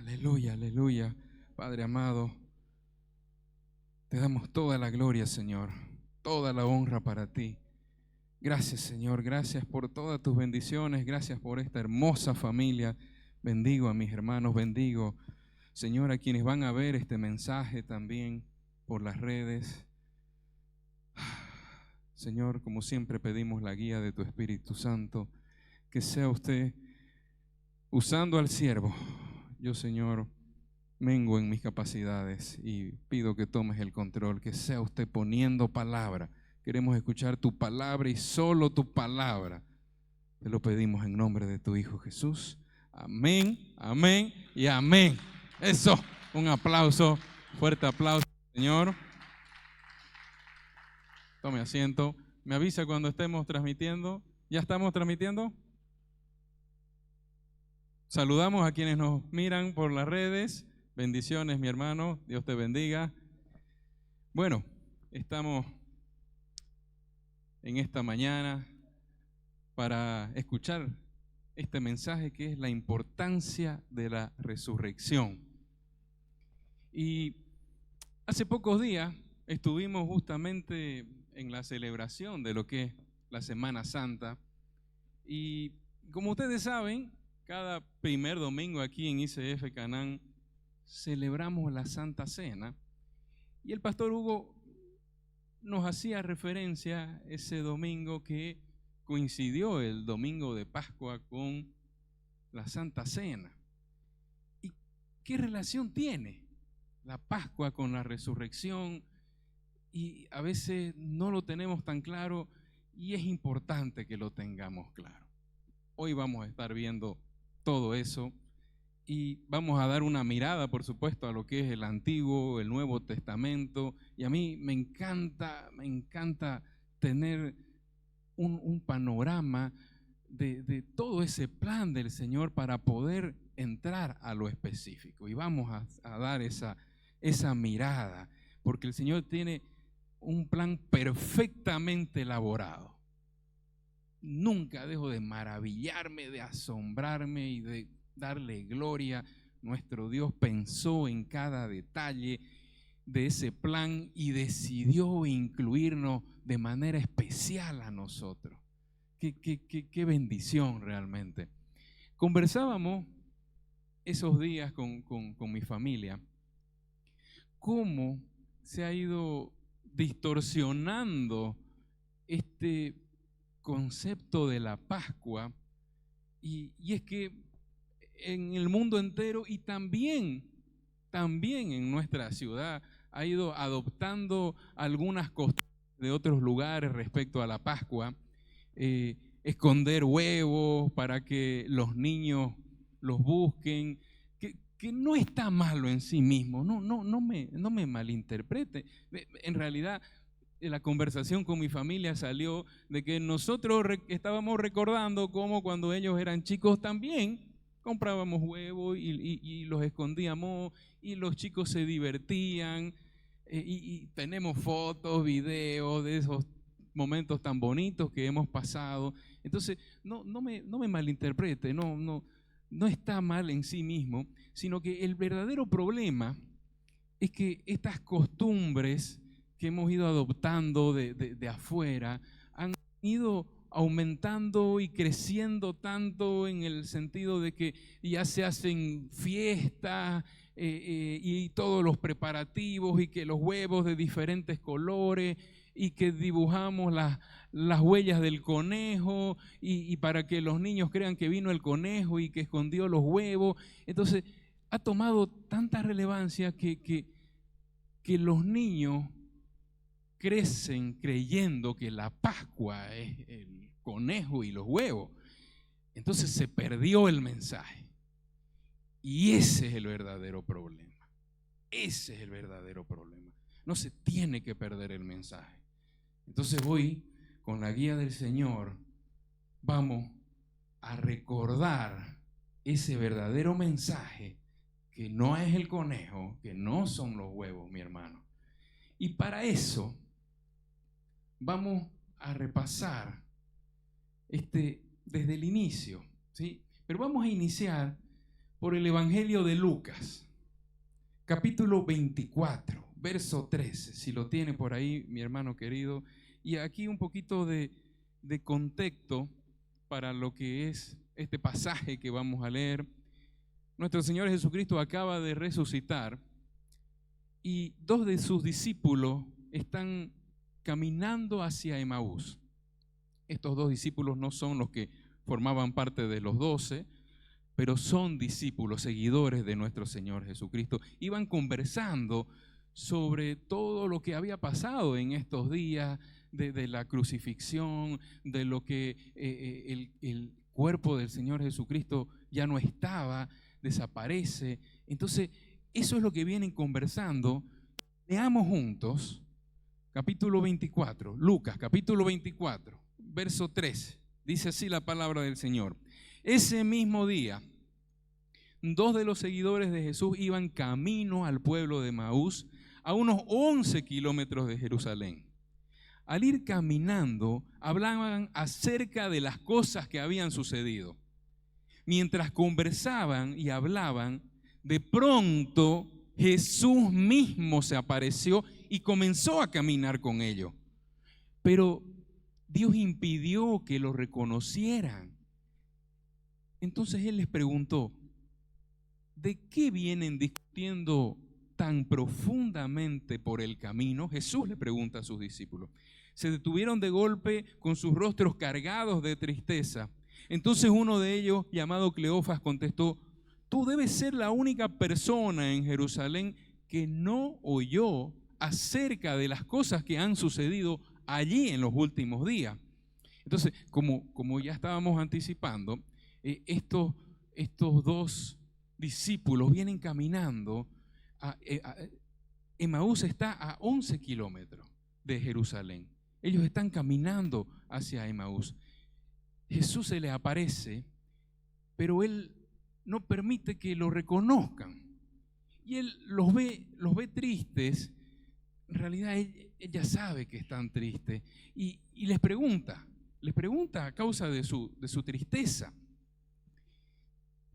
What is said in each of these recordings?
Aleluya, aleluya. Padre amado, te damos toda la gloria, Señor, toda la honra para ti. Gracias, Señor, gracias por todas tus bendiciones, gracias por esta hermosa familia. Bendigo a mis hermanos, bendigo, Señor, a quienes van a ver este mensaje también por las redes. Señor, como siempre pedimos la guía de tu Espíritu Santo, que sea usted usando al siervo. Yo, Señor, mengo en mis capacidades y pido que tomes el control, que sea usted poniendo palabra. Queremos escuchar tu palabra y solo tu palabra. Te lo pedimos en nombre de tu Hijo Jesús. Amén, amén y amén. Eso, un aplauso, fuerte aplauso, Señor. Tome asiento. Me avisa cuando estemos transmitiendo. ¿Ya estamos transmitiendo? Saludamos a quienes nos miran por las redes. Bendiciones, mi hermano. Dios te bendiga. Bueno, estamos en esta mañana para escuchar este mensaje que es la importancia de la resurrección. Y hace pocos días estuvimos justamente en la celebración de lo que es la Semana Santa. Y como ustedes saben, cada primer domingo aquí en ICF Canaán celebramos la Santa Cena. Y el pastor Hugo nos hacía referencia ese domingo que coincidió el domingo de Pascua con la Santa Cena. ¿Y qué relación tiene la Pascua con la resurrección? Y a veces no lo tenemos tan claro y es importante que lo tengamos claro. Hoy vamos a estar viendo todo eso y vamos a dar una mirada, por supuesto, a lo que es el Antiguo, el Nuevo Testamento. Y a mí me encanta tener un panorama de todo ese plan del Señor para poder entrar a lo específico. Y vamos a dar esa mirada, porque el Señor tiene un plan perfectamente elaborado. Nunca dejo de maravillarme, de asombrarme y de darle gloria. Nuestro Dios pensó en cada detalle de ese plan y decidió incluirnos de manera especial a nosotros. Qué bendición realmente. Conversábamos esos días con mi familia cómo se ha ido distorsionando este concepto de la Pascua y es que en el mundo entero y también en nuestra ciudad ha ido adoptando algunas costumbres de otros lugares respecto a la Pascua. Esconder huevos para que los niños los busquen, que no está malo en sí mismo, no me malinterprete. En realidad, la conversación con mi familia salió de que nosotros estábamos recordando cómo cuando ellos eran chicos también comprábamos huevos y los escondíamos y los chicos se divertían y tenemos fotos, videos de esos momentos tan bonitos que hemos pasado. Entonces, no me malinterprete, no está mal en sí mismo, sino que el verdadero problema es que estas costumbres que hemos ido adoptando de afuera han ido aumentando y creciendo tanto en el sentido de que ya se hacen fiestas y todos los preparativos y que los huevos de diferentes colores y que dibujamos las huellas del conejo y para que los niños crean que vino el conejo y que escondió los huevos. Entonces ha tomado tanta relevancia que los niños crecen creyendo que la Pascua es el conejo y los huevos. Entonces se perdió el mensaje. Y ese es el verdadero problema. Ese es el verdadero problema. No se tiene que perder el mensaje. Entonces hoy, con la guía del Señor, vamos a recordar ese verdadero mensaje que no es el conejo, que no son los huevos, mi hermano. Y para eso vamos a repasar desde el inicio, ¿sí? Pero vamos a iniciar por el Evangelio de Lucas, capítulo 24, verso 13, si lo tiene por ahí mi hermano querido. Y aquí un poquito de contexto para lo que es este pasaje que vamos a leer. Nuestro Señor Jesucristo acaba de resucitar y dos de sus discípulos están caminando hacia Emaús. Estos dos discípulos no son los que formaban parte de los 12, pero son discípulos, seguidores de nuestro Señor Jesucristo. Iban conversando sobre todo lo que había pasado en estos días, de la crucifixión, de lo que el cuerpo del Señor Jesucristo ya no estaba, desaparece. Entonces, eso es lo que vienen conversando. Leamos juntos capítulo 24, Lucas, capítulo 24, verso 13. Dice así la palabra del Señor. Ese mismo día, dos de los seguidores de Jesús iban camino al pueblo de Emaús, a unos 11 kilómetros de Jerusalén. Al ir caminando, hablaban acerca de las cosas que habían sucedido. Mientras conversaban y hablaban, de pronto Jesús mismo se apareció y comenzó a caminar con ellos. Pero Dios impidió que lo reconocieran. Entonces Él les preguntó, ¿de qué vienen discutiendo tan profundamente por el camino? Jesús le pregunta a sus discípulos. Se detuvieron de golpe con sus rostros cargados de tristeza. Entonces uno de ellos, llamado Cleofas, contestó, tú debes ser la única persona en Jerusalén que no oyó acerca de las cosas que han sucedido allí en los últimos días. Entonces, como ya estábamos anticipando, estos dos discípulos vienen caminando. Emaús está a 11 kilómetros de Jerusalén. Ellos están caminando hacia Emaús. Jesús se les aparece, pero Él no permite que lo reconozcan. Y Él los ve tristes. En realidad ella sabe que están tristes. Y les pregunta a causa de su tristeza,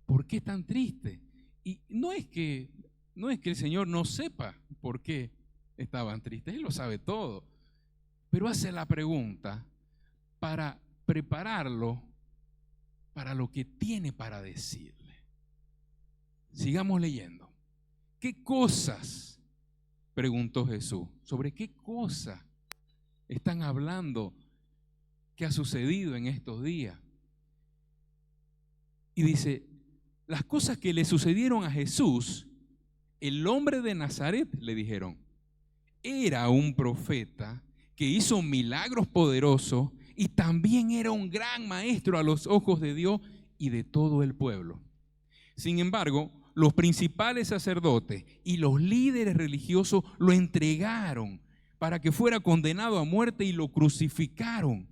¿por qué están tristes? Y no es que el Señor no sepa por qué estaban tristes, Él lo sabe todo. Pero hace la pregunta para prepararlo para lo que tiene para decirle. Sigamos leyendo. ¿Qué cosas? Preguntó Jesús. ¿Sobre qué cosas están hablando que ha sucedido en estos días? Y dice, las cosas que le sucedieron a Jesús, el hombre de Nazaret, le dijeron, era un profeta que hizo milagros poderosos y también era un gran maestro a los ojos de Dios y de todo el pueblo. Sin embargo, los principales sacerdotes y los líderes religiosos lo entregaron para que fuera condenado a muerte y lo crucificaron.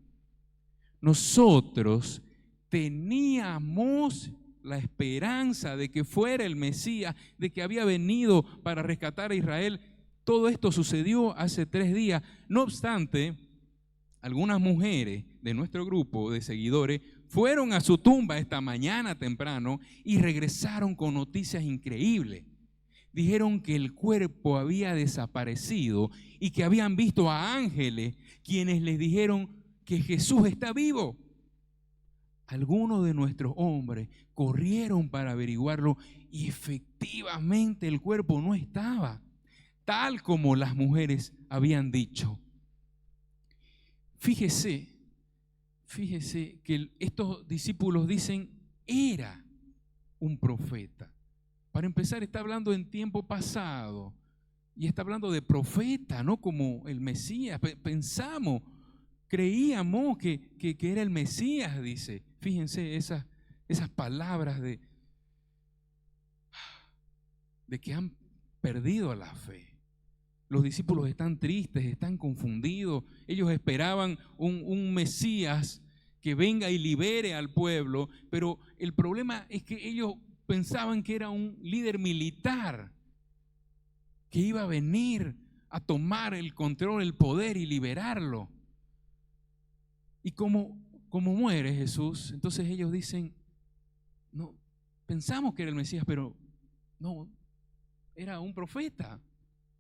Nosotros teníamos la esperanza de que fuera el Mesías, de que había venido para rescatar a Israel. Todo esto sucedió hace 3 días. No obstante, algunas mujeres de nuestro grupo de seguidores fueron a su tumba esta mañana temprano y regresaron con noticias increíbles. Dijeron que el cuerpo había desaparecido y que habían visto a ángeles quienes les dijeron que Jesús está vivo. Algunos de nuestros hombres corrieron para averiguarlo y efectivamente el cuerpo no estaba tal como las mujeres habían dicho. Fíjese que estos discípulos dicen, era un profeta. Para empezar, está hablando en tiempo pasado y está hablando de profeta, no como el Mesías. Pensamos, creíamos que era el Mesías, dice. Fíjense esas palabras de que han perdido la fe. Los discípulos están tristes, están confundidos. Ellos esperaban un Mesías que venga y libere al pueblo, pero el problema es que ellos pensaban que era un líder militar que iba a venir a tomar el control, el poder y liberarlo. Y como muere Jesús, entonces ellos dicen, no, pensamos que era el Mesías, pero no, era un profeta.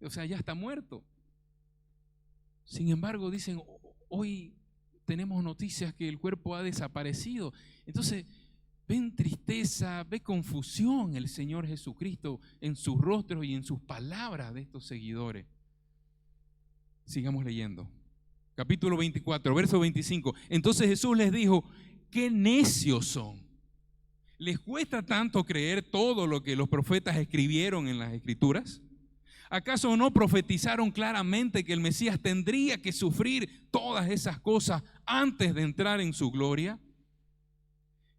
O sea, ya está muerto. Sin embargo, dicen, hoy tenemos noticias que el cuerpo ha desaparecido. Entonces, ven tristeza, ve confusión el Señor Jesucristo en sus rostros y en sus palabras de estos seguidores. Sigamos leyendo. Capítulo 24, verso 25. Entonces Jesús les dijo, qué necios son. ¿Les cuesta tanto creer todo lo que los profetas escribieron en las Escrituras? ¿Acaso no profetizaron claramente que el Mesías tendría que sufrir todas esas cosas antes de entrar en su gloria?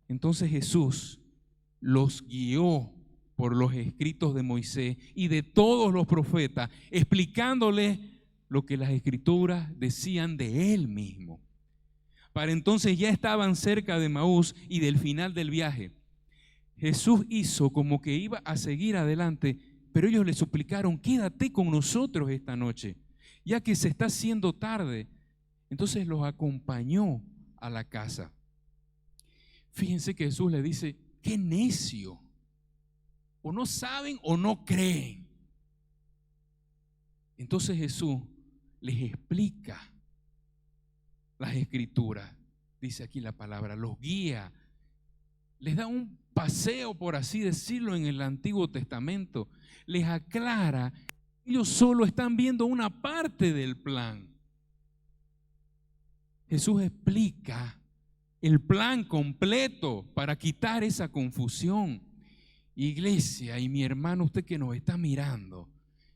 Entonces Jesús los guió por los escritos de Moisés y de todos los profetas, explicándoles lo que las Escrituras decían de él mismo. Para entonces ya estaban cerca de Maús y del final del viaje. Jesús hizo como que iba a seguir adelante, pero ellos le suplicaron, quédate con nosotros esta noche, ya que se está haciendo tarde. Entonces los acompañó a la casa. Fíjense que Jesús le dice, qué necio. O no saben o no creen. Entonces Jesús les explica las Escrituras. Dice aquí la palabra, los guía. Les da un paseo, por así decirlo, en el Antiguo Testamento. Les aclara, ellos solo están viendo una parte del plan. Jesús explica el plan completo para quitar esa confusión. Iglesia y mi hermano, usted que nos está mirando,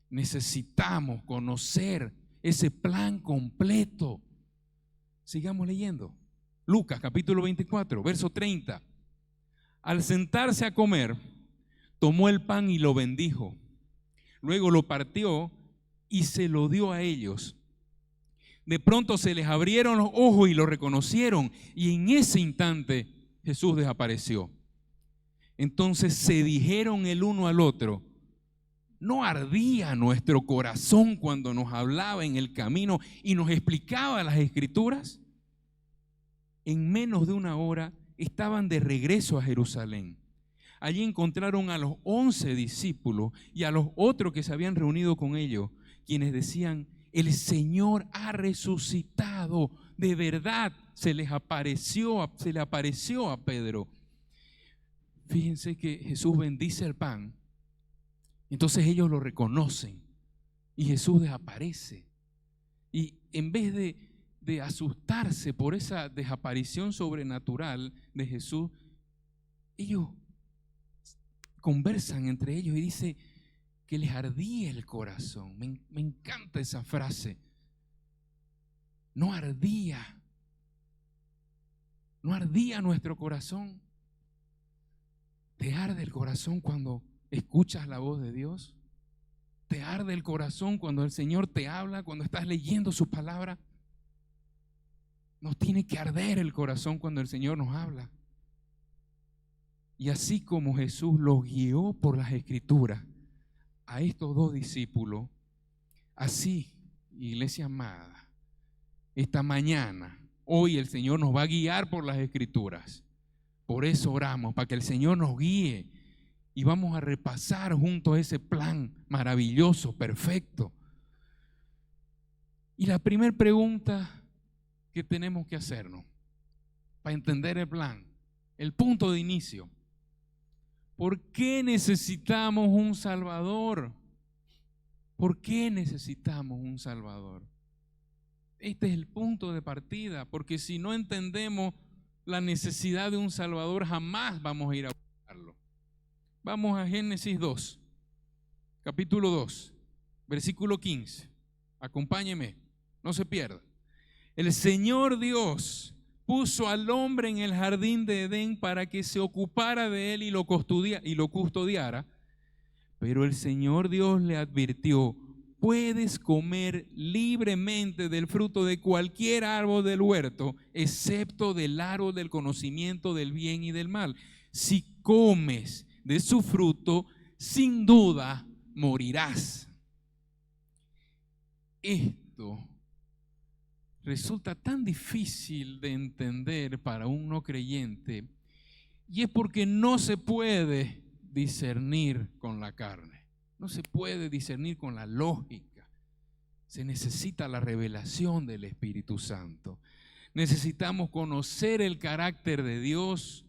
necesitamos conocer ese plan completo. Sigamos leyendo. Lucas capítulo 24, verso 30. Al sentarse a comer, tomó el pan y lo bendijo. Luego lo partió y se lo dio a ellos. De pronto se les abrieron los ojos y lo reconocieron, y en ese instante Jesús desapareció. Entonces se dijeron el uno al otro, ¿no ardía nuestro corazón cuando nos hablaba en el camino y nos explicaba las Escrituras? En menos de una hora estaban de regreso a Jerusalén. Allí encontraron a los 11 discípulos y a los otros que se habían reunido con ellos, quienes decían, el Señor ha resucitado, de verdad se le apareció a Pedro. Fíjense que Jesús bendice el pan, entonces ellos lo reconocen y Jesús desaparece. Y en vez de asustarse por esa desaparición sobrenatural de Jesús, ellos conversan entre ellos y dice que les ardía el corazón. Me encanta esa frase. No ardía nuestro corazón. ¿Te arde el corazón cuando escuchas la voz de Dios? ¿Te arde el corazón cuando el Señor te habla, cuando estás leyendo su palabra? Nos tiene que arder el corazón cuando el Señor nos habla. Y así como Jesús los guió por las Escrituras a estos dos discípulos, así, iglesia amada, esta mañana, hoy el Señor nos va a guiar por las Escrituras. Por eso oramos, para que el Señor nos guíe y vamos a repasar juntos ese plan maravilloso, perfecto. Y la primera pregunta que tenemos que hacernos para entender el plan, el punto de inicio: ¿por qué necesitamos un Salvador? ¿Por qué necesitamos un Salvador? Este es el punto de partida, porque si no entendemos la necesidad de un Salvador, jamás vamos a ir a buscarlo. Vamos a Génesis 2, capítulo 2, versículo 15. Acompáñeme, no se pierda. El Señor Dios puso al hombre en el jardín de Edén para que se ocupara de él y lo custodiara. Pero el Señor Dios le advirtió: puedes comer libremente del fruto de cualquier árbol del huerto, excepto del árbol del conocimiento del bien y del mal. Si comes de su fruto, sin duda morirás. Esto resulta tan difícil de entender para un no creyente, Y es porque no se puede discernir con la carne, no se puede discernir con la lógica. Se necesita la revelación del Espíritu Santo. Necesitamos conocer el carácter de Dios,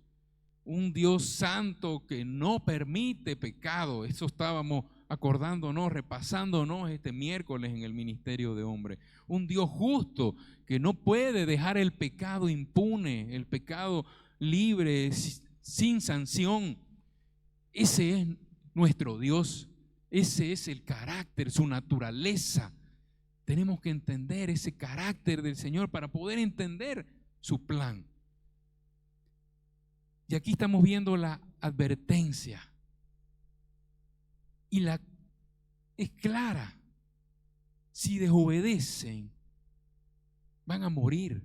un Dios santo que no permite pecado. Eso estábamos acordándonos, repasándonos este miércoles en el Ministerio de Hombres. Un Dios justo que no puede dejar el pecado impune, el pecado libre, sin sanción. Ese es nuestro Dios, ese es el carácter, su naturaleza. Tenemos que entender ese carácter del Señor para poder entender su plan. Y aquí estamos viendo la advertencia. Y es clara. Si desobedecen, van a morir.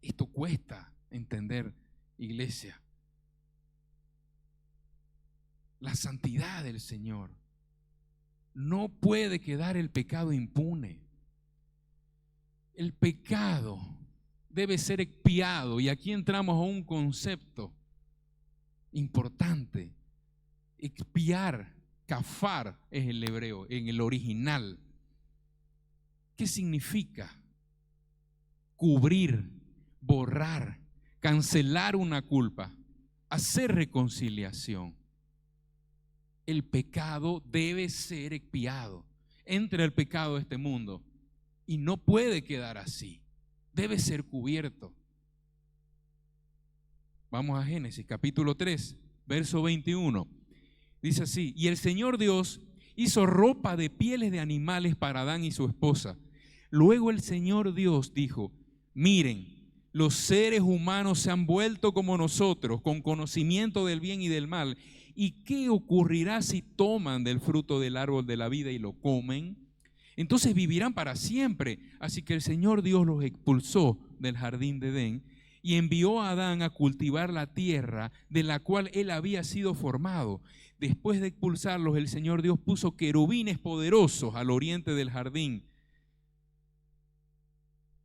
Esto cuesta entender, iglesia. La santidad del Señor. No puede quedar el pecado impune. El pecado debe ser expiado. Y aquí entramos a un concepto importante. Expiar, kafar es el hebreo, en el original. ¿Qué significa? Cubrir, borrar, cancelar una culpa, hacer reconciliación. El pecado debe ser expiado. Entra el pecado a este mundo y no puede quedar así. Debe ser cubierto. Vamos a Génesis capítulo 3, verso 21. Dice así: y el Señor Dios hizo ropa de pieles de animales para Adán y su esposa. Luego el Señor Dios dijo: miren, los seres humanos se han vuelto como nosotros, con conocimiento del bien y del mal. ¿Y qué ocurrirá si toman del fruto del árbol de la vida y lo comen? Entonces vivirán para siempre. Así que el Señor Dios los expulsó del jardín de Edén y envió a Adán a cultivar la tierra de la cual él había sido formado. Después de expulsarlos, el Señor Dios puso querubines poderosos al oriente del jardín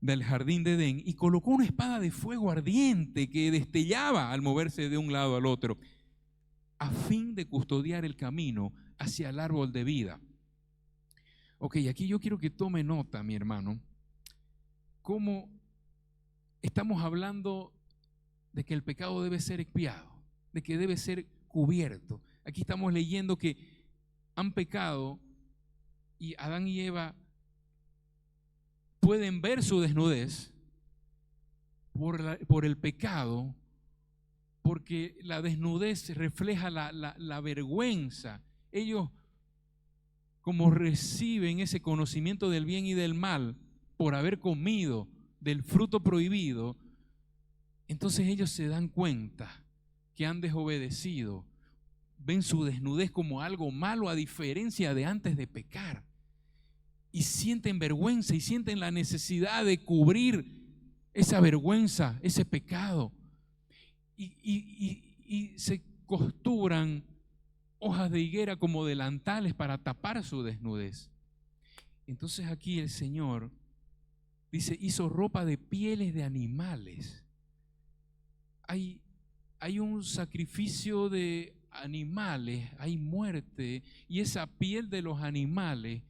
de Edén y colocó una espada de fuego ardiente que destellaba al moverse de un lado al otro, a fin de custodiar el camino hacia el árbol de vida. Ok, aquí yo quiero que tome nota, mi hermano, cómo estamos hablando de que el pecado debe ser expiado, de que debe ser cubierto. Aquí estamos leyendo que han pecado y Adán y Eva pueden ver su desnudez por el pecado, porque la desnudez refleja la vergüenza. Ellos, como reciben ese conocimiento del bien y del mal por haber comido del fruto prohibido, entonces ellos se dan cuenta que han desobedecido, ven su desnudez como algo malo a diferencia de antes de pecar, y sienten vergüenza y sienten la necesidad de cubrir esa vergüenza, ese pecado, y se costuran hojas de higuera como delantales para tapar su desnudez. Entonces aquí el Señor dice, hizo ropa de pieles de animales. Hay un sacrificio de animales, hay muerte, y esa piel de los animales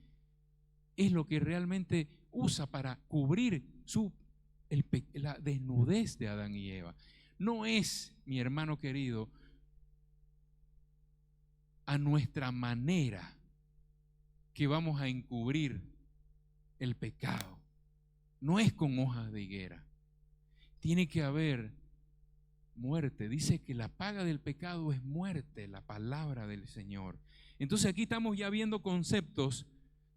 es lo que realmente usa para cubrir la desnudez de Adán y Eva. No es, mi hermano querido, a nuestra manera que vamos a encubrir el pecado. No es con hojas de higuera. Tiene que haber muerte. Dice que la paga del pecado es muerte, la palabra del Señor. Entonces aquí estamos ya viendo conceptos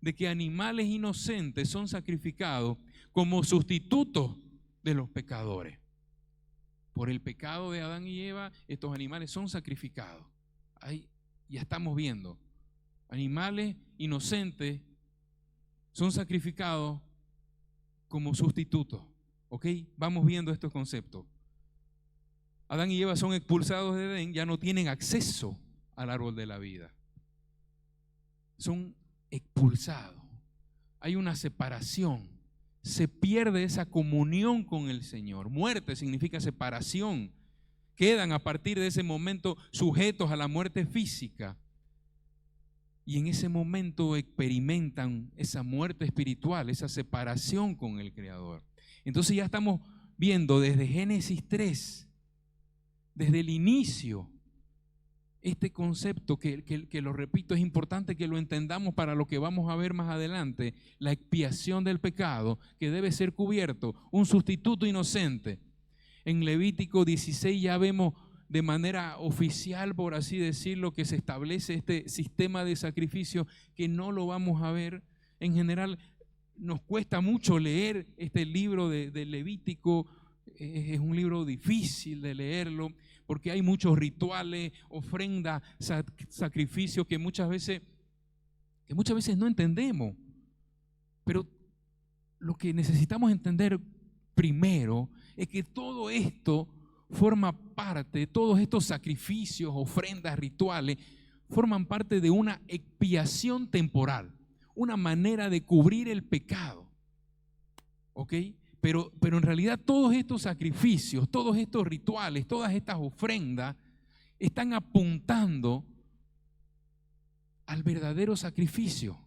de que animales inocentes son sacrificados como sustitutos de los pecadores. Por el pecado de Adán y Eva, estos animales son sacrificados. Ahí ya estamos viendo. Animales inocentes son sacrificados como sustitutos. ¿Ok? Vamos viendo estos conceptos. Adán y Eva son expulsados de Edén, ya no tienen acceso al árbol de la vida. Son expulsados. Hay una separación se pierde esa comunión con el Señor. Muerte significa separación. Quedan a partir de ese momento sujetos a la muerte física. Y en ese momento experimentan esa muerte espiritual, esa separación con el Creador. Entonces ya estamos viendo desde Génesis 3, desde el inicio, este concepto que lo repito, es importante que lo entendamos para lo que vamos a ver más adelante, la expiación del pecado que debe ser cubierto, un sustituto inocente. En Levítico 16 ya vemos de manera oficial, por así decirlo, que se establece este sistema de sacrificio que no lo vamos a ver. En general nos cuesta mucho leer este libro de Levítico, es un libro difícil de leerlo, porque hay muchos rituales, ofrendas, sacrificios que muchas veces no entendemos. Pero lo que necesitamos entender primero es que todo esto forma parte, todos estos sacrificios, ofrendas, rituales, forman parte de una expiación temporal, una manera de cubrir el pecado. ¿Ok? Pero en realidad todos estos sacrificios, todos estos rituales, todas estas ofrendas están apuntando al verdadero sacrificio,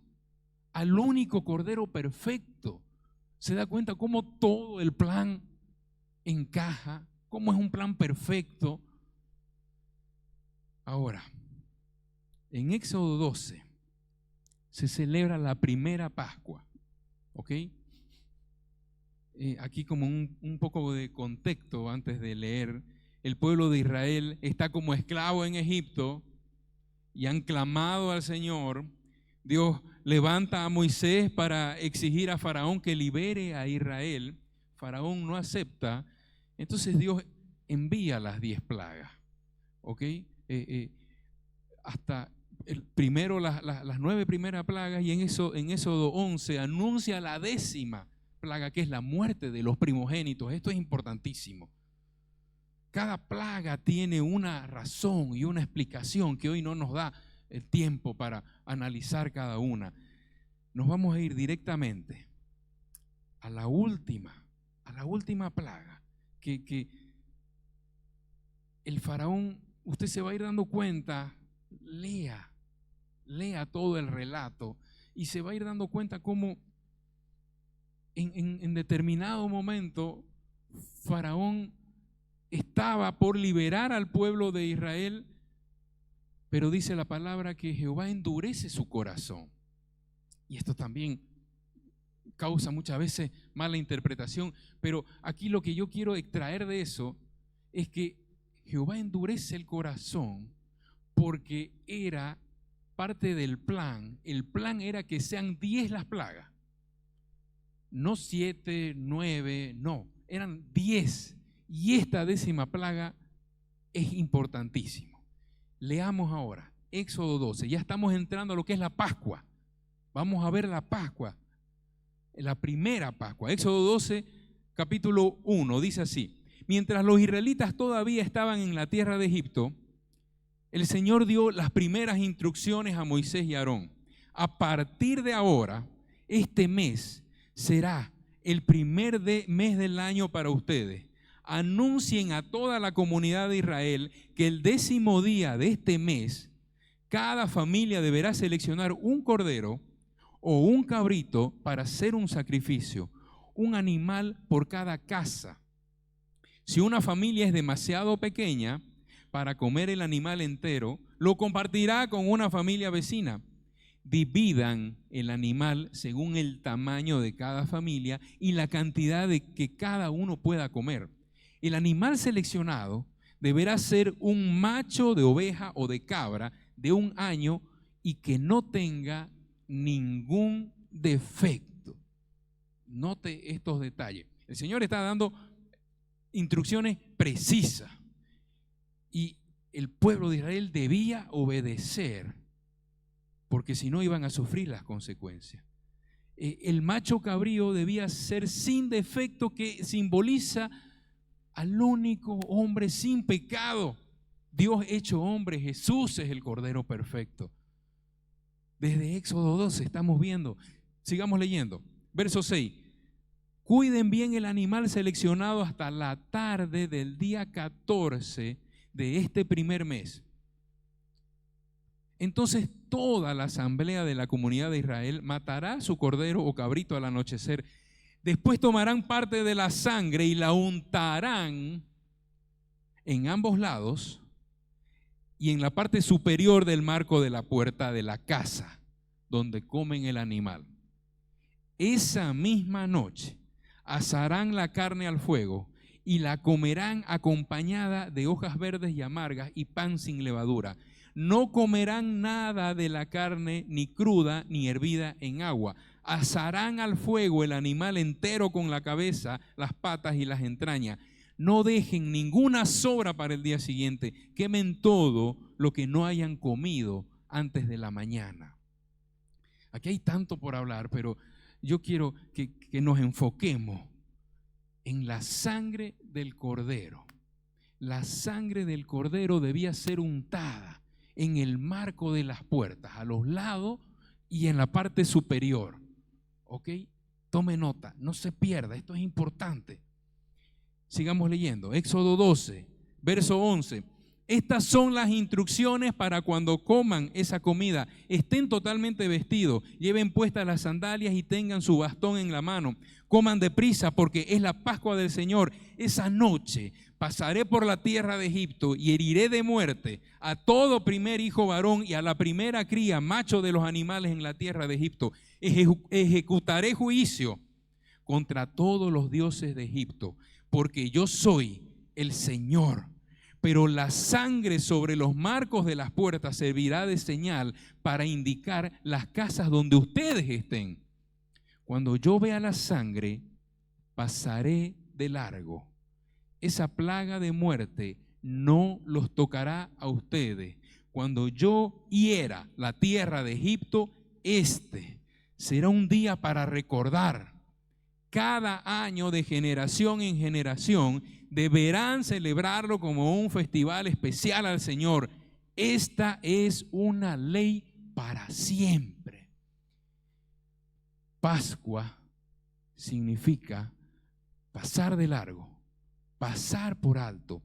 al único Cordero perfecto. ¿Se da cuenta cómo todo el plan encaja? ¿Cómo es un plan perfecto? Ahora, en Éxodo 12 se celebra la primera Pascua. ¿Ok? Aquí como un poco de contexto antes de leer. El pueblo de Israel está como esclavo en Egipto y han clamado al Señor. Dios levanta a Moisés para exigir a Faraón que libere a Israel. Faraón no acepta. Entonces Dios envía las 10 plagas. ¿Ok? Hasta primero las 9 primeras plagas, y en Éxodo 11 anuncia la 10ª plaga, que es la muerte de los primogénitos. Esto es importantísimo. Cada plaga tiene una razón y una explicación que hoy no nos da el tiempo para analizar cada una. Nos vamos a ir directamente a la última plaga, que el faraón, usted se va a ir dando cuenta, lea todo el relato y se va a ir dando cuenta cómo en determinado momento Faraón estaba por liberar al pueblo de Israel, pero dice la palabra que Jehová endurece su corazón. Y esto también causa muchas veces mala interpretación, pero aquí lo que yo quiero extraer de eso es que Jehová endurece el corazón porque era parte del plan. El plan era que sean 10 las plagas. No 7, 9, no, eran 10. Y esta 10ª plaga es importantísimo. Leamos ahora Éxodo 12. Ya estamos entrando a lo que es la Pascua. Vamos a ver la Pascua, la primera Pascua. Éxodo 12, capítulo 1, dice así: mientras los israelitas todavía estaban en la tierra de Egipto, el Señor dio las primeras instrucciones a Moisés y a Aarón. A partir de ahora, este mes será el primer mes del año para ustedes. Anuncien a toda la comunidad de Israel que el 10º día de este mes, cada familia deberá seleccionar un cordero o un cabrito para hacer un sacrificio, un animal por cada casa. Si una familia es demasiado pequeña para comer el animal entero, lo compartirá con una familia vecina. Dividan el animal según el tamaño de cada familia y la cantidad de que cada uno pueda comer. El animal seleccionado deberá ser un macho de oveja o de cabra de 1 año y que no tenga ningún defecto. Note estos detalles. El Señor está dando instrucciones precisas y el pueblo de Israel debía obedecer, porque si no iban a sufrir las consecuencias. El macho cabrío debía ser sin defecto, que simboliza al único hombre sin pecado. Dios hecho hombre, Jesús es el Cordero perfecto. Desde Éxodo 12 estamos viendo. Sigamos leyendo. Verso 6. Cuiden bien el animal seleccionado hasta la tarde del día 14 de este primer mes. Entonces toda la asamblea de la comunidad de Israel matará su cordero o cabrito al anochecer. Después tomarán parte de la sangre y la untarán en ambos lados y en la parte superior del marco de la puerta de la casa donde comen el animal. Esa misma noche asarán la carne al fuego y la comerán acompañada de hojas verdes y amargas y pan sin levadura. No comerán nada de la carne, ni cruda, ni hervida en agua. Asarán al fuego el animal entero con la cabeza, las patas y las entrañas. No dejen ninguna sobra para el día siguiente. Quemen todo lo que no hayan comido antes de la mañana. Aquí hay tanto por hablar, pero yo quiero que nos enfoquemos en la sangre del cordero. La sangre del cordero debía ser untada en el marco de las puertas, a los lados y en la parte superior. ¿Ok? Tome nota, no se pierda, esto es importante. Sigamos leyendo. Éxodo 12, verso 11. Estas son las instrucciones para cuando coman esa comida. Estén totalmente vestidos, lleven puestas las sandalias y tengan su bastón en la mano. Coman deprisa porque es la Pascua del Señor. Esa noche pasaré por la tierra de Egipto y heriré de muerte a todo primer hijo varón y a la primera cría macho de los animales en la tierra de Egipto. Ejecutaré juicio contra todos los dioses de Egipto, porque yo soy el Señor. Pero la sangre sobre los marcos de las puertas servirá de señal para indicar las casas donde ustedes estén. Cuando yo vea la sangre, pasaré de largo. Esa plaga de muerte no los tocará a ustedes. Cuando yo hiera la tierra de Egipto, este será un día para recordar. Cada año, de generación en generación, deberán celebrarlo como un festival especial al Señor. Esta es una ley para siempre. Pascua significa pasar de largo, pasar por alto.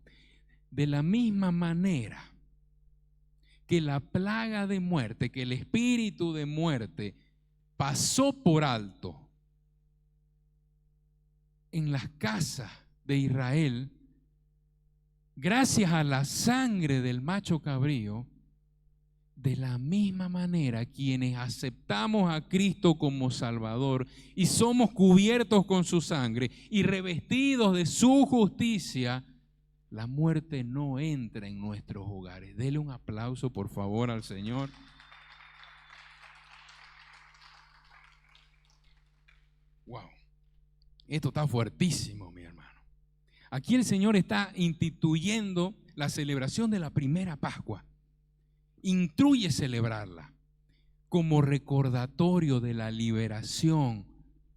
De la misma manera que la plaga de muerte, que el espíritu de muerte pasó por alto en las casas de Israel, gracias a la sangre del macho cabrío, de la misma manera quienes aceptamos a Cristo como Salvador y somos cubiertos con su sangre y revestidos de su justicia, la muerte no entra en nuestros hogares. Dele un aplauso por favor al Señor. Wow, esto está fuertísimo, mi hermano. Aquí el Señor está instituyendo la celebración de la primera Pascua. Instruye celebrarla como recordatorio de la liberación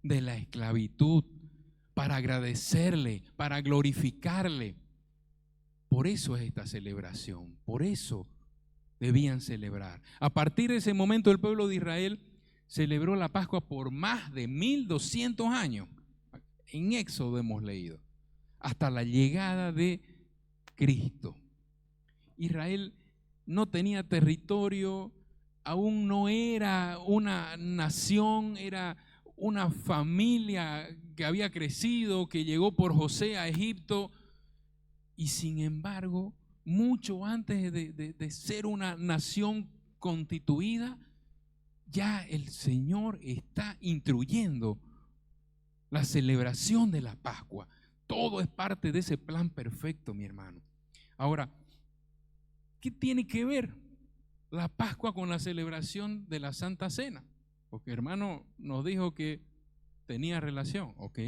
de la esclavitud, para agradecerle, para glorificarle. Por eso es esta celebración, por eso debían celebrar. A partir de ese momento el pueblo de Israel celebró la Pascua por más de 1200 años. En Éxodo hemos leído, hasta la llegada de Cristo. Israel no tenía territorio, aún no era una nación, era una familia que había crecido, que llegó por José a Egipto, y sin embargo, mucho antes de ser una nación constituida, ya el Señor está instruyendo la celebración de la Pascua. Todo es parte de ese plan perfecto, mi hermano. Ahora, ¿qué tiene que ver la Pascua con la celebración de la Santa Cena? Porque hermano nos dijo que tenía relación. Ok,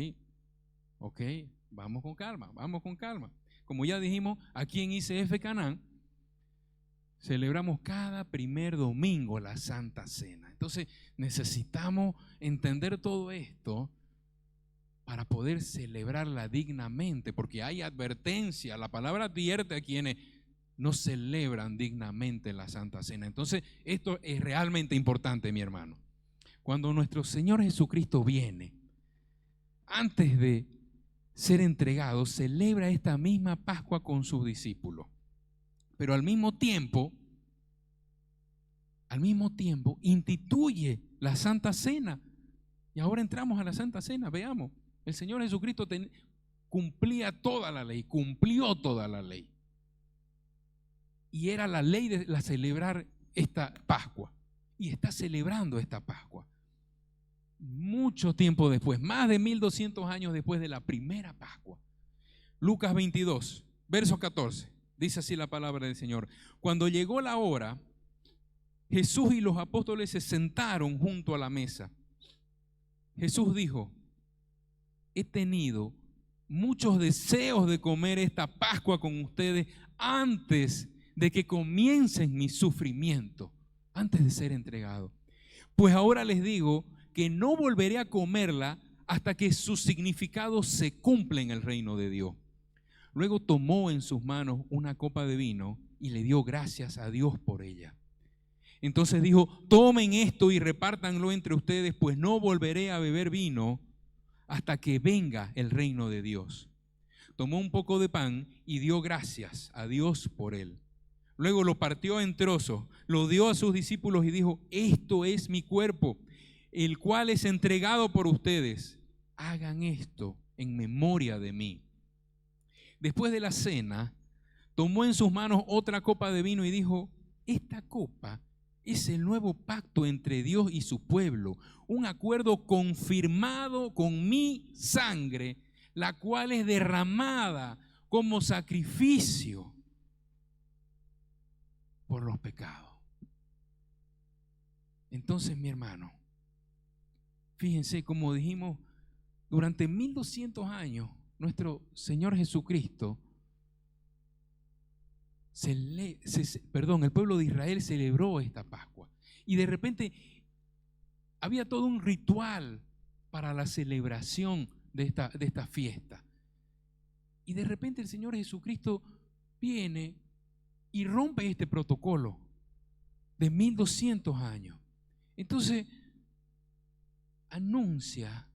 vamos con calma, vamos con calma. Como ya dijimos, aquí en ICF Canaán celebramos cada primer domingo la Santa Cena. Entonces necesitamos entender todo esto para poder celebrarla dignamente, porque hay advertencia. La palabra advierte a quienes no celebran dignamente la Santa Cena. Entonces esto es realmente importante, mi hermano. Cuando nuestro Señor Jesucristo viene, antes de ser entregado, celebra esta misma Pascua con sus discípulos. Pero al mismo tiempo, instituye la Santa Cena. Y ahora entramos a la Santa Cena, veamos. El Señor Jesucristo cumplía toda la ley, cumplió toda la ley. Y era la ley de celebrar esta Pascua. Y está celebrando esta Pascua. Mucho tiempo después, más de 1200 años después de la primera Pascua. Lucas 22, verso 14, dice así la palabra del Señor. Cuando llegó la hora, Jesús y los apóstoles se sentaron junto a la mesa. Jesús dijo: he tenido muchos deseos de comer esta Pascua con ustedes antes de que comiencen mi sufrimiento, antes de ser entregado. Pues ahora les digo que no volveré a comerla hasta que su significado se cumpla en el reino de Dios. Luego tomó en sus manos una copa de vino y le dio gracias a Dios por ella. Entonces dijo: tomen esto y repártanlo entre ustedes, pues no volveré a beber vino hasta que venga el reino de Dios. Tomó un poco de pan y dio gracias a Dios por él. Luego lo partió en trozos, lo dio a sus discípulos y dijo: esto es mi cuerpo, el cual es entregado por ustedes. Hagan esto en memoria de mí. Después de la cena, tomó en sus manos otra copa de vino y dijo: esta copa es el nuevo pacto entre Dios y su pueblo, un acuerdo confirmado con mi sangre, la cual es derramada como sacrificio por los pecados. Entonces, mi hermano, fíjense, como dijimos, durante 1200 años, nuestro Señor Jesucristo, el pueblo de Israel celebró esta Pascua. Y de repente había todo un ritual para la celebración de esta fiesta. Y de repente el Señor Jesucristo viene y rompe este protocolo de 1200 años. Entonces anuncia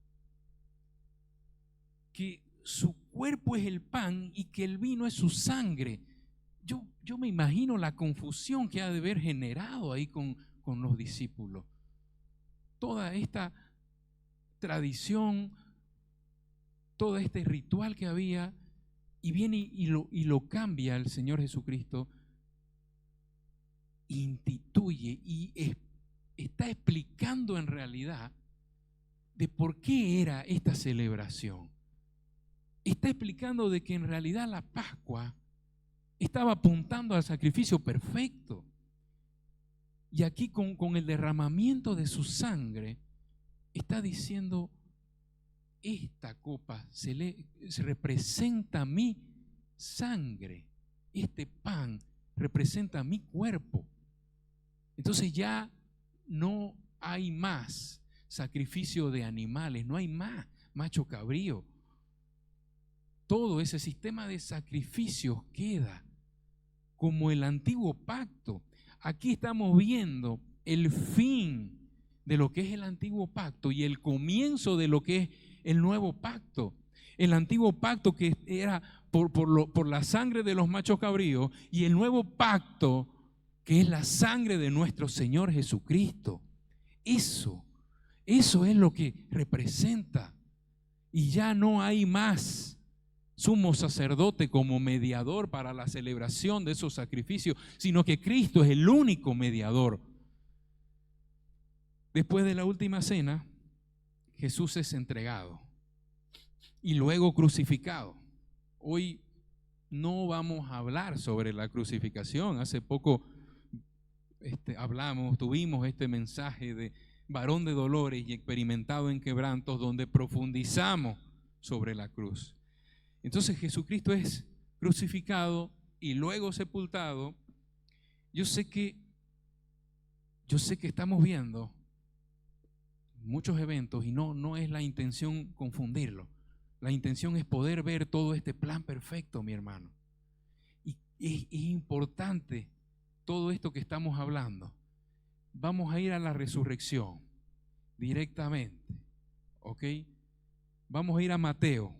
que su cuerpo es el pan y que el vino es su sangre. Yo me imagino la confusión que ha de haber generado ahí con los discípulos. Toda esta tradición, todo este ritual que había, y viene y lo cambia el Señor Jesucristo, instituye y está explicando en realidad de por qué era esta celebración. Está explicando de que en realidad la Pascua estaba apuntando al sacrificio perfecto. Y aquí con el derramamiento de su sangre está diciendo: esta copa se representa mi sangre, este pan representa mi cuerpo. Entonces ya no hay más sacrificio de animales, no hay más macho cabrío. Todo ese sistema de sacrificios queda como el antiguo pacto. Aquí estamos viendo el fin de lo que es el antiguo pacto y el comienzo de lo que es el nuevo pacto. El antiguo pacto que era por la sangre de los machos cabríos, y el nuevo pacto que es la sangre de nuestro Señor Jesucristo. Eso es lo que representa. Y ya no hay más sumo sacerdote como mediador para la celebración de esos sacrificios, sino que Cristo es el único mediador. Después de la última cena, Jesús es entregado y luego crucificado. Hoy no vamos a hablar sobre la crucificación. Hace poco tuvimos este mensaje de varón de dolores y experimentado en quebrantos, donde profundizamos sobre la cruz. Entonces Jesucristo es crucificado y luego sepultado. Yo sé que estamos viendo muchos eventos y no es la intención confundirlo. La intención es poder ver todo este plan perfecto, mi hermano. Y es importante todo esto que estamos hablando. Vamos a ir a la resurrección directamente, ¿ok? Vamos a ir a Mateo,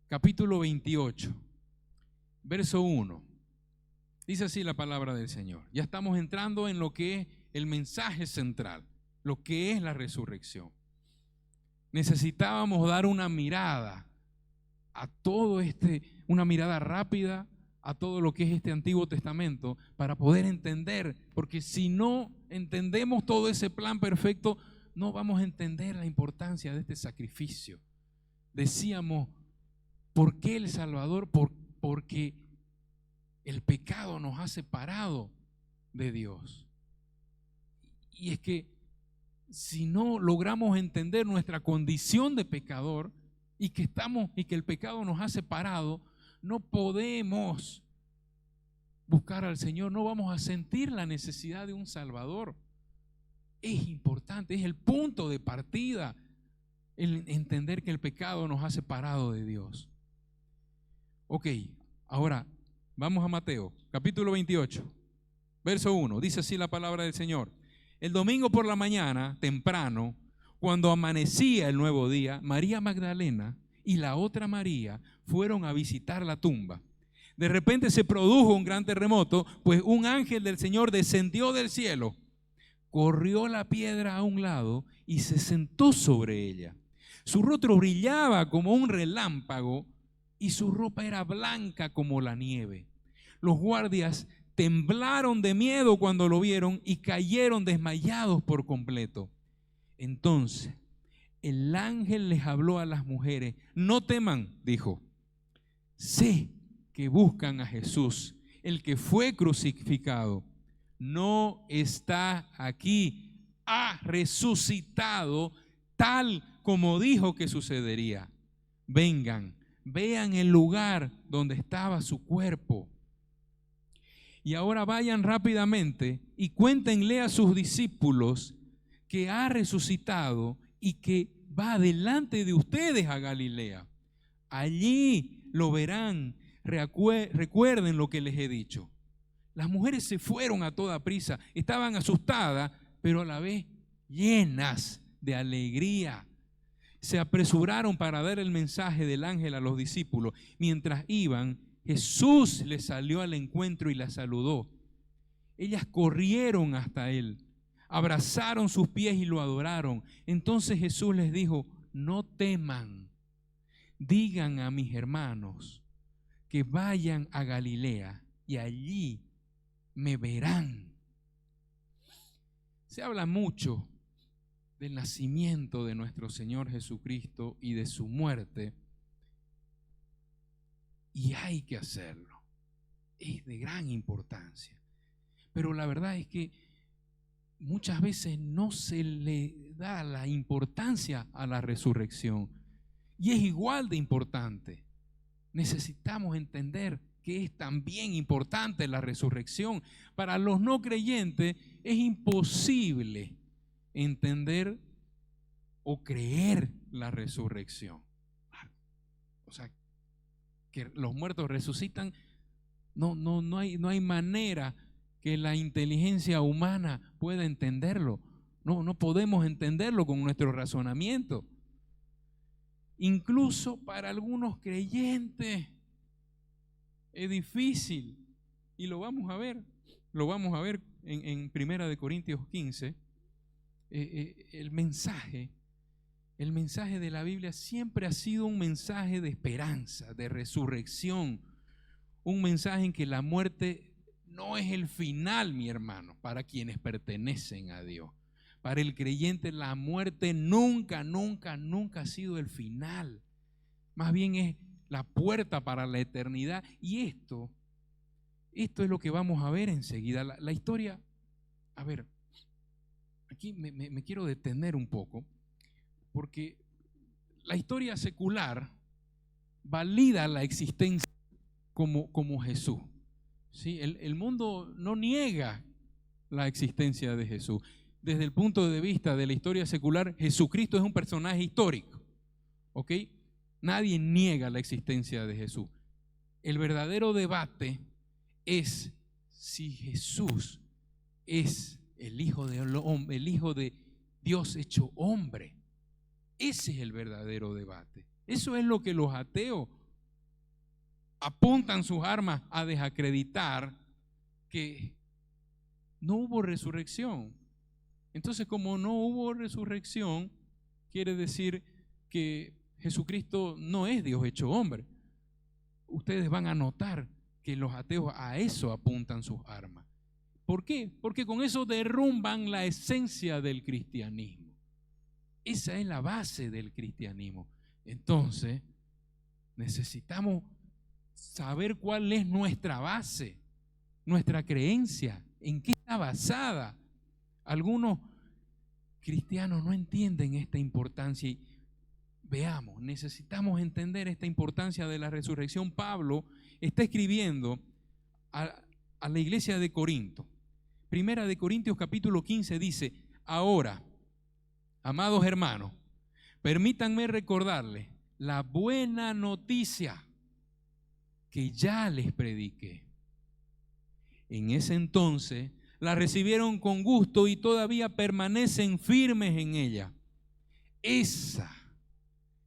capítulo 28, verso 1. Dice así la palabra del Señor. Ya estamos entrando en lo que es el mensaje central, lo que es la resurrección. Necesitábamos dar una mirada a todo una mirada rápida a todo lo que es este Antiguo Testamento para poder entender, porque si no entendemos todo ese plan perfecto, no vamos a entender la importancia de este sacrificio. Decíamos, ¿por qué el Salvador? Porque el pecado nos ha separado de Dios. Y es que si no logramos entender nuestra condición de pecador y que el pecado nos ha separado, no podemos buscar al Señor, no vamos a sentir la necesidad de un Salvador. Es importante, es el punto de partida el entender que el pecado nos ha separado de Dios. Ok, ahora vamos a Mateo, capítulo 28, verso 1. Dice así la palabra del Señor. El domingo por la mañana, temprano, cuando amanecía el nuevo día, María Magdalena y la otra María fueron a visitar la tumba. De repente se produjo un gran terremoto, pues un ángel del Señor descendió del cielo, corrió la piedra a un lado y se sentó sobre ella. Su rostro brillaba como un relámpago y su ropa era blanca como la nieve. Los guardias temblaron de miedo cuando lo vieron y cayeron desmayados por completo. Entonces el ángel les habló a las mujeres. No teman, dijo. Sé que buscan a Jesús, el que fue crucificado. No está aquí, ha resucitado tal como dijo que sucedería. Vengan, vean el lugar donde estaba su cuerpo. Y ahora vayan rápidamente y cuéntenle a sus discípulos que ha resucitado y que va delante de ustedes a Galilea. Allí lo verán. Recuerden lo que les he dicho. Las mujeres se fueron a toda prisa, estaban asustadas, pero a la vez llenas de alegría. Se apresuraron para dar el mensaje del ángel a los discípulos. Mientras iban, Jesús les salió al encuentro y las saludó. Ellas corrieron hasta él, abrazaron sus pies y lo adoraron. Entonces Jesús les dijo, no teman, digan a mis hermanos que vayan a Galilea y allí me verán. Se habla mucho del nacimiento de nuestro Señor Jesucristo y de su muerte, y hay que hacerlo. Es de gran importancia. Pero la verdad es que muchas veces no se le da la importancia a la resurrección, y es igual de importante. Necesitamos entender que es también importante la resurrección. Para los no creyentes es imposible entender o creer la resurrección. O sea, que los muertos resucitan, no hay manera que la inteligencia humana pueda entenderlo. No podemos entenderlo con nuestro razonamiento. Incluso para algunos creyentes es difícil, y lo vamos a ver en 1 Corintios 15. El mensaje de la Biblia siempre ha sido un mensaje de esperanza, de resurrección, un mensaje en que la muerte no es el final, mi hermano, para quienes pertenecen a Dios. Para el creyente la muerte nunca ha sido el final. Más bien es la puerta para la eternidad. Y esto es lo que vamos a ver enseguida. La historia, a ver, aquí me quiero detener un poco, porque la historia secular valida la existencia como Jesús. ¿Sí? El mundo no niega la existencia de Jesús. Desde el punto de vista de la historia secular, Jesucristo es un personaje histórico. ¿Ok? Nadie niega la existencia de Jesús. El verdadero debate es si Jesús es el Hijo de Dios hecho hombre. Ese es el verdadero debate. Eso es lo que los ateos apuntan sus armas a desacreditar, que no hubo resurrección. Entonces, como no hubo resurrección, quiere decir que Jesucristo no es Dios hecho hombre. Ustedes van a notar que los ateos a eso apuntan sus armas. ¿Por qué? Porque con eso derrumban la esencia del cristianismo. Esa es la base del cristianismo. Entonces, necesitamos saber cuál es nuestra base, nuestra creencia, en qué está basada. Algunos cristianos no entienden esta importancia y veamos, necesitamos entender esta importancia de la resurrección. Pablo está escribiendo a la iglesia de Corinto. Primera de Corintios capítulo 15 dice: ahora, amados hermanos, permítanme recordarles la buena noticia que ya les prediqué. En ese entonces la recibieron con gusto y todavía permanecen firmes en ella. Esa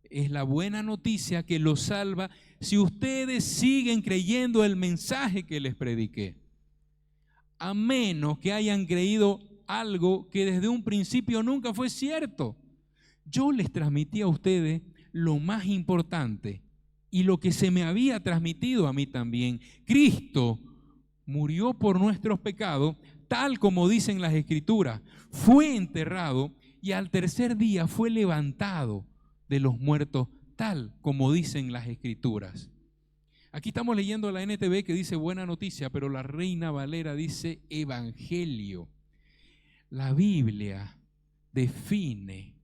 es la buena noticia que los salva si ustedes siguen creyendo el mensaje que les prediqué. A menos que hayan creído algo que desde un principio nunca fue cierto. Yo les transmití a ustedes lo más importante y lo que se me había transmitido a mí también. Cristo murió por nuestros pecados, tal como dicen las Escrituras. Fue enterrado y al tercer día fue levantado de los muertos, tal como dicen las Escrituras. Aquí estamos leyendo la NTV que dice buena noticia, pero la Reina Valera dice evangelio. La Biblia define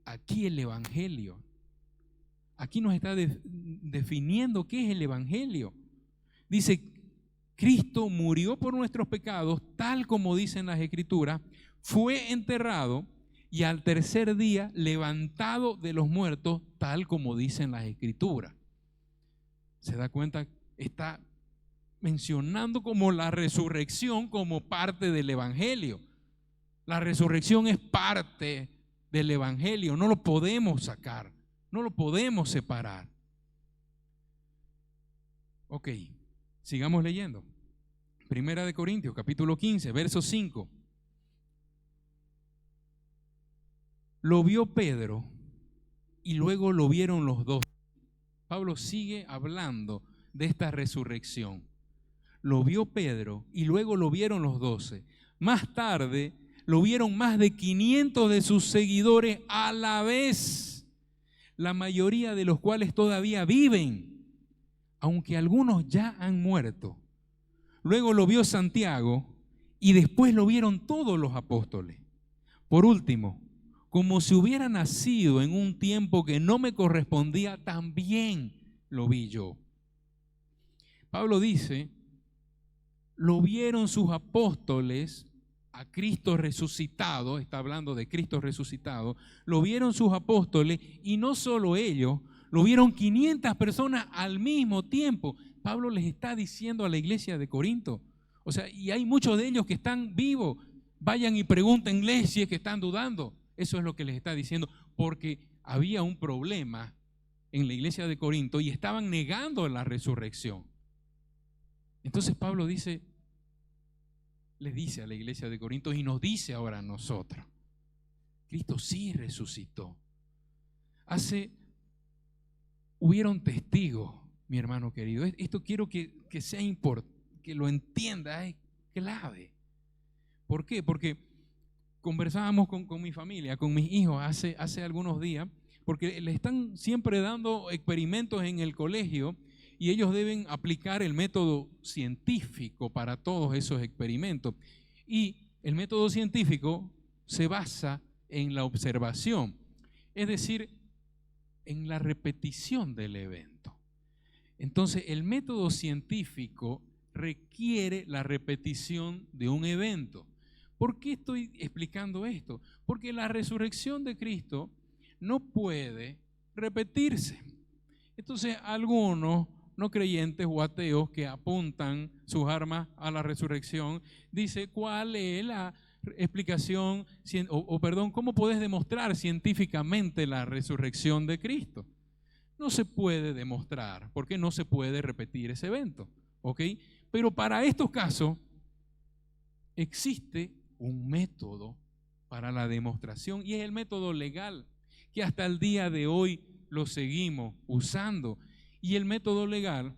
aquí el evangelio. Aquí nos está definiendo qué es el evangelio. Dice: Cristo murió por nuestros pecados, tal como dicen las Escrituras, fue enterrado y al tercer día levantado de los muertos, tal como dicen las Escrituras. ¿Se da cuenta? Está mencionando como la resurrección como parte del evangelio. La resurrección es parte del evangelio, no lo podemos sacar, no lo podemos separar. Ok. Sigamos leyendo. Primera de Corintios, capítulo 15, verso 5. Lo vio Pedro y luego lo vieron los 12. Pablo sigue hablando de esta resurrección. Lo vio Pedro y luego lo vieron los 12. Más tarde lo vieron más de 500 de sus seguidores a la vez, la mayoría de los cuales todavía viven, aunque algunos ya han muerto. Luego lo vio Santiago y después lo vieron todos los apóstoles. Por último, como si hubiera nacido en un tiempo que no me correspondía, también lo vi yo. Pablo dice, lo vieron sus apóstoles a Cristo resucitado, está hablando de Cristo resucitado, lo vieron sus apóstoles y no solo ellos, lo vieron 500 personas al mismo tiempo. Pablo les está diciendo a la iglesia de Corinto, o sea, y hay muchos de ellos que están vivos. Vayan y pregúntenles si es que están dudando. Eso es lo que les está diciendo, porque había un problema en la iglesia de Corinto y estaban negando la resurrección. Entonces Pablo les dice a la iglesia de Corinto y nos dice ahora a nosotros, Cristo sí resucitó. Hubieron testigos, mi hermano querido. Esto quiero que sea importante, que lo entienda, es clave. ¿Por qué? Porque conversábamos con mi familia, con mis hijos hace algunos días, porque le están siempre dando experimentos en el colegio y ellos deben aplicar el método científico para todos esos experimentos. Y el método científico se basa en la observación, es decir, en la repetición del evento. Entonces, el método científico requiere la repetición de un evento. ¿Por qué estoy explicando esto? Porque la resurrección de Cristo no puede repetirse. Entonces, algunos no creyentes o ateos que apuntan sus armas a la resurrección, dice, ¿cuál es la explicación, perdón, cómo podés demostrar científicamente la resurrección de Cristo? No se puede demostrar, porque no se puede repetir ese evento, ¿ok? Pero para estos casos existe un método para la demostración y es el método legal, que hasta el día de hoy lo seguimos usando. Y el método legal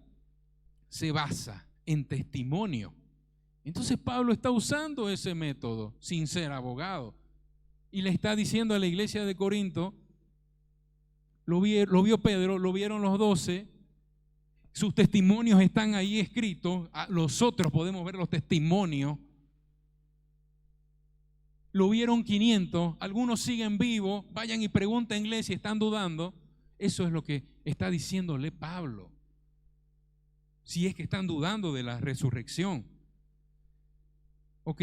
se basa en testimonio. Entonces Pablo está usando ese método sin ser abogado y le está diciendo a la iglesia de Corinto, lo vio Pedro, lo vieron los 12, sus testimonios están ahí escritos, los otros podemos ver los testimonios, lo vieron 500, algunos siguen vivos, vayan y pregúntenle si están dudando. Eso es lo que está diciéndole Pablo, si es que están dudando de la resurrección. Ok,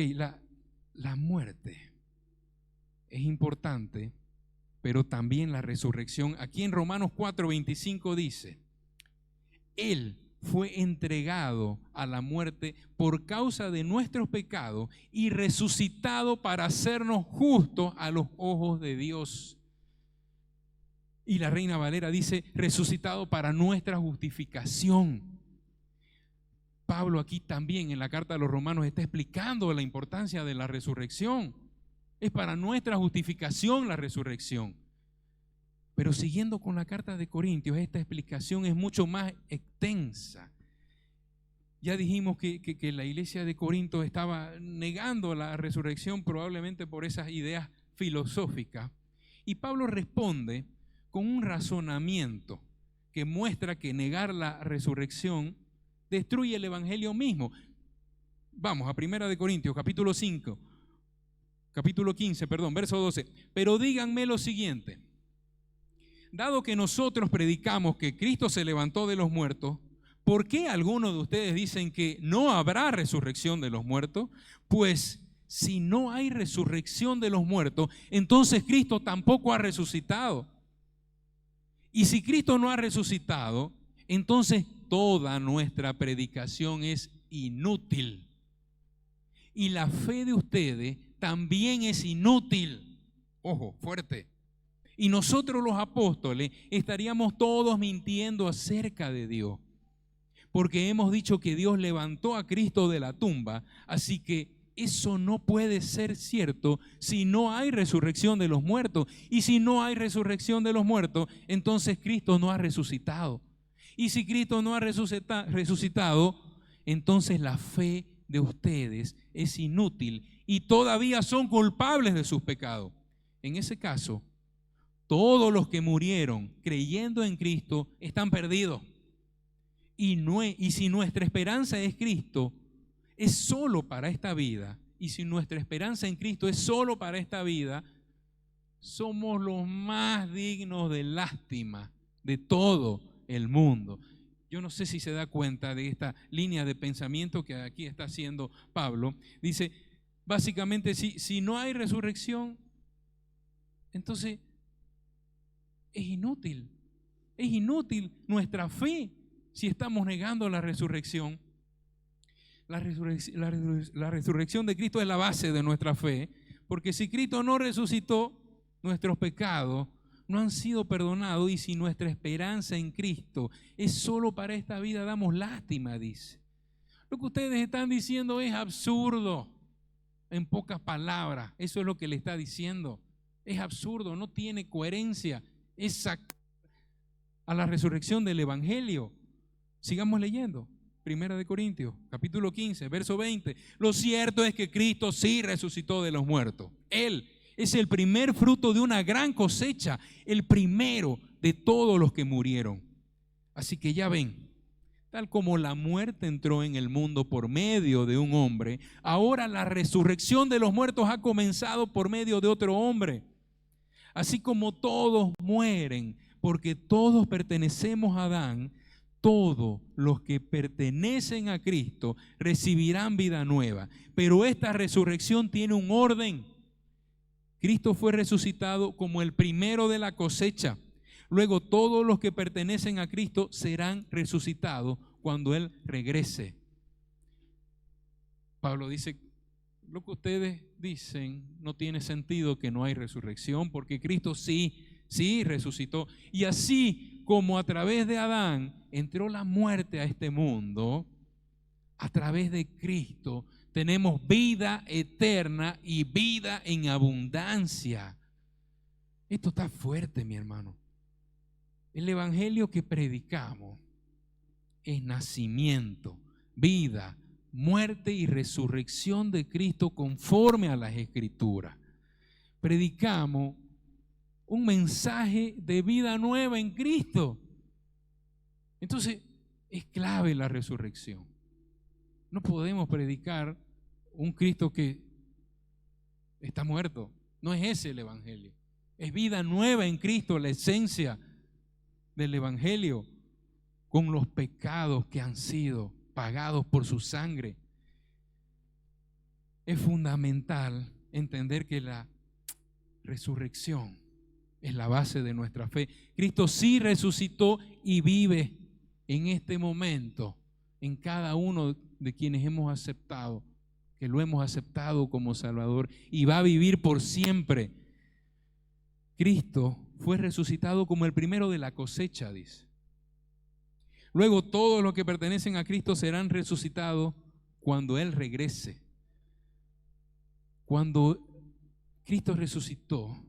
la muerte es importante, pero también la resurrección. Aquí en Romanos 4:25 dice, Él fue entregado a la muerte por causa de nuestros pecados y resucitado para hacernos justos a los ojos de Dios. Y la Reina Valera dice, resucitado para nuestra justificación. Pablo aquí también en la carta a los Romanos está explicando la importancia de la resurrección. Es para nuestra justificación la resurrección. Pero siguiendo con la carta de Corintios, esta explicación es mucho más extensa. Ya dijimos que la iglesia de Corinto estaba negando la resurrección probablemente por esas ideas filosóficas. Y Pablo responde con un razonamiento que muestra que negar la resurrección destruye el evangelio mismo. Vamos a 1 Corintios, capítulo 15, verso 12. Pero díganme lo siguiente: dado que nosotros predicamos que Cristo se levantó de los muertos, ¿por qué algunos de ustedes dicen que no habrá resurrección de los muertos? Pues si no hay resurrección de los muertos, entonces Cristo tampoco ha resucitado. Y si Cristo no ha resucitado, entonces toda nuestra predicación es inútil. Y la fe de ustedes también es inútil. Ojo, fuerte. Y nosotros los apóstoles estaríamos todos mintiendo acerca de Dios, porque hemos dicho que Dios levantó a Cristo de la tumba, así que eso no puede ser cierto si no hay resurrección de los muertos. Y si no hay resurrección de los muertos, entonces Cristo no ha resucitado. Y si Cristo no ha resucitado, entonces la fe de ustedes es inútil y todavía son culpables de sus pecados. En ese caso, todos los que murieron creyendo en Cristo están perdidos. Y si nuestra esperanza es Cristo, es solo para esta vida, y si nuestra esperanza en Cristo es solo para esta vida, somos los más dignos de lástima de todo el mundo. Yo no sé si se da cuenta de esta línea de pensamiento que aquí está haciendo Pablo. Dice, básicamente, si no hay resurrección, entonces es inútil nuestra fe si estamos negando la resurrección. La resurrección de Cristo es la base de nuestra fe, porque si Cristo no resucitó, nuestros pecados no han sido perdonados, y si nuestra esperanza en Cristo es solo para esta vida, damos lástima, dice. Lo que ustedes están diciendo es absurdo, en pocas palabras, eso es lo que le está diciendo. Es absurdo, no tiene coherencia, es a la resurrección del evangelio. Sigamos leyendo. 1 Corintios, capítulo 15, verso 20. Lo cierto es que Cristo sí resucitó de los muertos. Él es el primer fruto de una gran cosecha, el primero de todos los que murieron. Así que ya ven, tal como la muerte entró en el mundo por medio de un hombre, ahora la resurrección de los muertos ha comenzado por medio de otro hombre. Así como todos mueren, porque todos pertenecemos a Adán, todos los que pertenecen a Cristo recibirán vida nueva. Pero esta resurrección tiene un orden. Cristo fue resucitado como el primero de la cosecha. Luego todos los que pertenecen a Cristo serán resucitados cuando Él regrese. Pablo dice, lo que ustedes dicen, no tiene sentido que no hay resurrección, porque Cristo sí resucitó. Y así como a través de Adán entró la muerte a este mundo, a través de Cristo tenemos vida eterna y vida en abundancia. Esto está fuerte, mi hermano. El evangelio que predicamos es nacimiento, vida, muerte y resurrección de Cristo conforme a las Escrituras. Predicamos un mensaje de vida nueva en Cristo. Entonces, es clave la resurrección. No podemos predicar un Cristo que está muerto. No es ese el evangelio. Es vida nueva en Cristo, la esencia del evangelio, con los pecados que han sido pagados por su sangre. Es fundamental entender que la resurrección es la base de nuestra fe. Cristo sí resucitó y vive en este momento en cada uno de quienes hemos aceptado, que lo hemos aceptado como Salvador, y va a vivir por siempre. Cristo fue resucitado como el primero de la cosecha, dice. Luego todos los que pertenecen a Cristo serán resucitados cuando Él regrese. Cuando Cristo resucitó,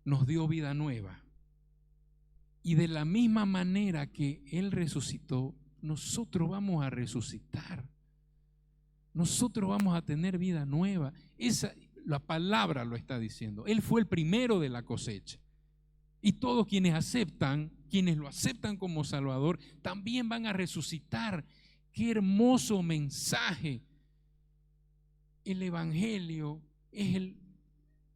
nos dio vida nueva. Y de la misma manera que Él resucitó, nosotros vamos a resucitar. Nosotros vamos a tener vida nueva. La palabra lo está diciendo. Él fue el primero de la cosecha. Y todos quienes lo aceptan como Salvador, también van a resucitar. Qué hermoso mensaje. El evangelio es el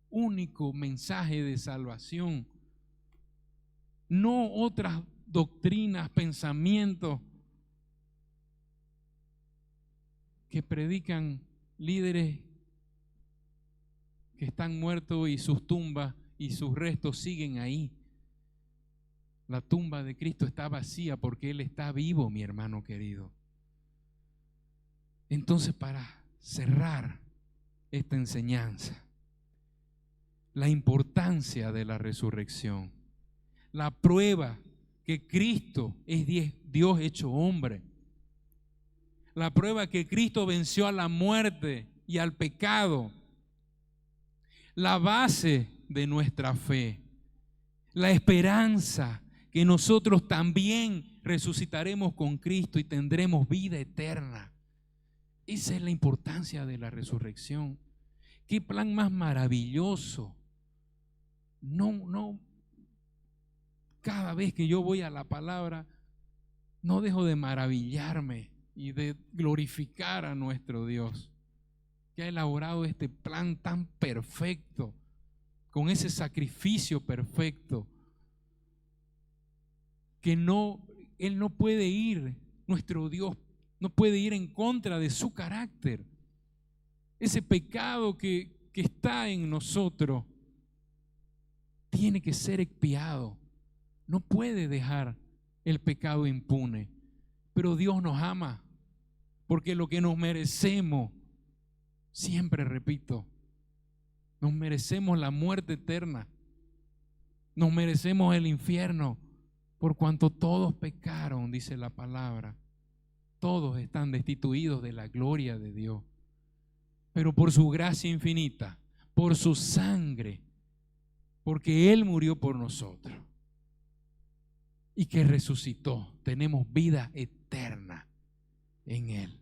único mensaje de salvación. No otras doctrinas, pensamientos que predican líderes que están muertos y sus tumbas y sus restos siguen ahí. La tumba de Cristo está vacía porque Él está vivo, mi hermano querido. Entonces, para cerrar esta enseñanza, la importancia de la resurrección, la prueba que Cristo es Dios hecho hombre, la prueba que Cristo venció a la muerte y al pecado, la base de nuestra fe, la esperanza que nosotros también resucitaremos con Cristo y tendremos vida eterna. Esa es la importancia de la resurrección. Qué plan más maravilloso. No, cada vez que yo voy a la palabra, no dejo de maravillarme y de glorificar a nuestro Dios, que ha elaborado este plan tan perfecto, con ese sacrificio perfecto, que Él no puede ir, nuestro Dios no puede ir en contra de su carácter. Ese pecado que está en nosotros tiene que ser expiado. No puede dejar el pecado impune. Pero Dios nos ama, porque lo que nos merecemos, siempre repito, nos merecemos la muerte eterna, nos merecemos el infierno, por cuanto todos pecaron, dice la palabra. Todos están destituidos de la gloria de Dios. Pero por su gracia infinita, por su sangre, porque Él murió por nosotros y que resucitó, tenemos vida eterna en Él.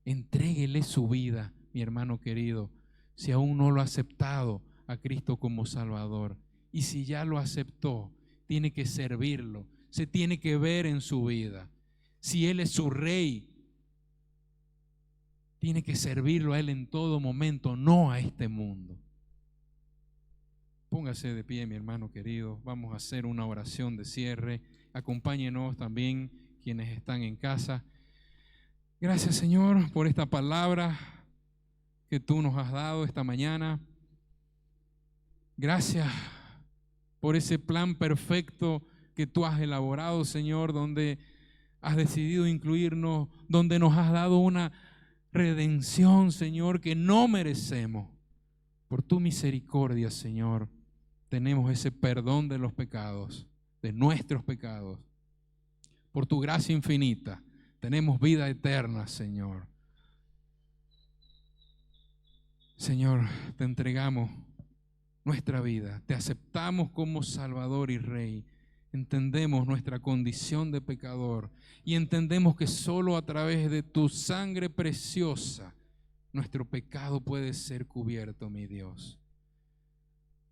Entréguele su vida, mi hermano querido, si aún no lo ha aceptado a Cristo como Salvador. Y si ya lo aceptó, tiene que servirlo, se tiene que ver en su vida. Si Él es su Rey, tiene que servirlo a Él en todo momento, no a este mundo. Póngase de pie, mi hermano querido. Vamos a hacer una oración de cierre. Acompáñenos también quienes están en casa. Gracias, Señor, por esta palabra que tú nos has dado esta mañana. Gracias por ese plan perfecto que tú has elaborado, Señor, donde has decidido incluirnos, donde nos has dado una redención, Señor, que no merecemos. Por tu misericordia, Señor, tenemos ese perdón de los pecados, de nuestros pecados. Por tu gracia infinita, tenemos vida eterna, Señor. Señor, te entregamos nuestra vida, te aceptamos como Salvador y Rey. Entendemos nuestra condición de pecador y entendemos que solo a través de tu sangre preciosa nuestro pecado puede ser cubierto, mi Dios.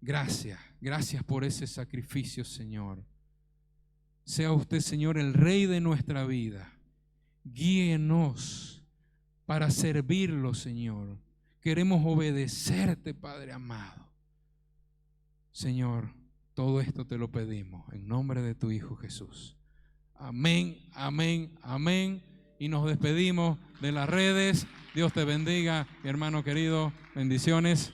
Gracias, gracias por ese sacrificio, Señor. Sea usted, Señor, el Rey de nuestra vida. Guíenos para servirlo, Señor. Queremos obedecerte, Padre amado. Señor, todo esto te lo pedimos en nombre de tu Hijo Jesús. Amén, amén, amén. Y nos despedimos de las redes. Dios te bendiga, mi hermano querido. Bendiciones.